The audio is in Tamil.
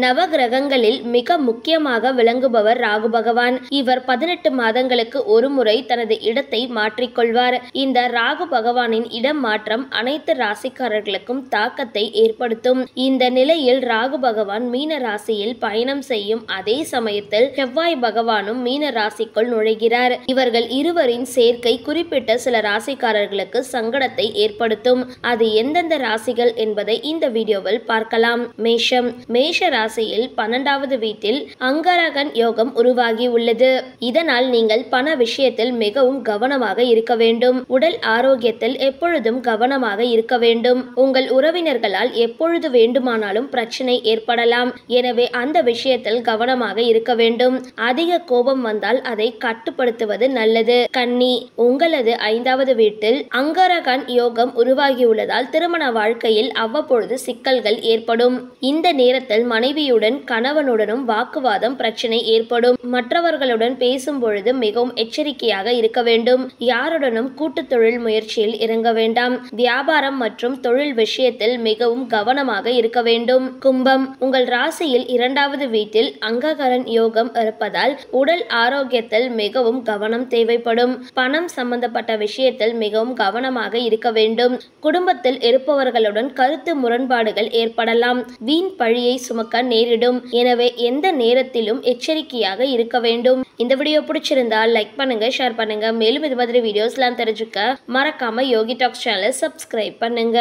நவகிரகங்களில் மிக முக்கியமாக விளங்குபவர் ராகு பகவான். இவர் 18 மாதங்களுக்கு ஒரு முறை தனது இடத்தை மாற்றிக்கொள்வார். இந்த ராகு பகவானின் இடம் மாற்றம் அனைத்து ராசிக்காரர்களுக்கும் தாக்கத்தை ஏற்படுத்தும். இந்த நிலையில் ராகு பகவான் மீன ராசியில் பயணம் செய்யும் அதே சமயத்தில் செவ்வாய் பகவானும் மீன ராசிக்குள் நுழைகிறார். இவர்கள் இருவரின் சேர்க்கை குறிப்பிட்ட சில ராசிக்காரர்களுக்கு சங்கடத்தை ஏற்படுத்தும். அது எந்தெந்த ராசிகள் என்பதை இந்த வீடியோவில் பார்க்கலாம். மேஷம். மேஷ ராசியில் 12வது வீட்டில் அங்காரகன் யோகம் உருவாகி உள்ளது. இதனால் நீங்கள் பண விஷயத்தில் மிகவும் கவனமாக இருக்க வேண்டும். உடல் ஆரோக்கியத்தில் எப்பொழுதும் கவனமாக இருக்க வேண்டும். உங்கள் உறவினர்களால் எப்பொழுது வேண்டுமானாலும் பிரச்சனை ஏற்படலாம். எனவே அந்த விஷயத்தில் கவனமாக இருக்க வேண்டும். அதிக கோபம் வந்தால் அதை கட்டுப்படுத்துவது நல்லது. கன்னி. உங்களது 5வது வீட்டில் அங்காரகன் யோகம் உருவாகியுள்ளதால் திருமண வாழ்க்கையில் அவ்வப்பொழுது சிக்கல்கள் ஏற்படும். இந்த நேரத்தில் மனைவியுடன் கணவனுடனும் வாக்குவாதம் பிரச்சனை ஏற்படும். மற்றவர்களுடன் பேசும் பொழுது மிகவும் எச்சரிக்கையாக இருக்க வேண்டும். யாருடனும் கூட்டு தொழில் முயற்சியில் இறங்க வேண்டாம். வியாபாரம் மற்றும் தொழில் விஷயத்தில் மிகவும் கவனமாக இருக்க வேண்டும். கும்பம். உங்கள் ராசியில் 2வது வீட்டில் அங்ககரன் யோகம் இருப்பதால் உடல் ஆரோக்கியத்தில் மிகவும் கவனம் தேவைப்படும். பணம் சம்பந்தப்பட்ட விஷயத்தில் மிகவும் கவனமாக இருக்க வேண்டும். குடும்பத்தில் இருப்பவர்களுடன் கருத்து முரண்பாடுகள் ஏற்படலாம். வீண் பழியை சுமக்க நேரிடும். எனவே எந்த நேரத்திலும் எச்சரிக்கையாக இருக்க வேண்டும். இந்த வீடியோ பிடிச்சிருந்தா லைக் பண்ணுங்க, ஷேர் பண்ணுங்க. மேலும் இது மாதிரி வீடியோஸ்லாம் தெரிஞ்சுக்க மறக்காம யோகி டாக்ஸ் சேனலை சப்ஸ்கிரைப் பண்ணுங்க.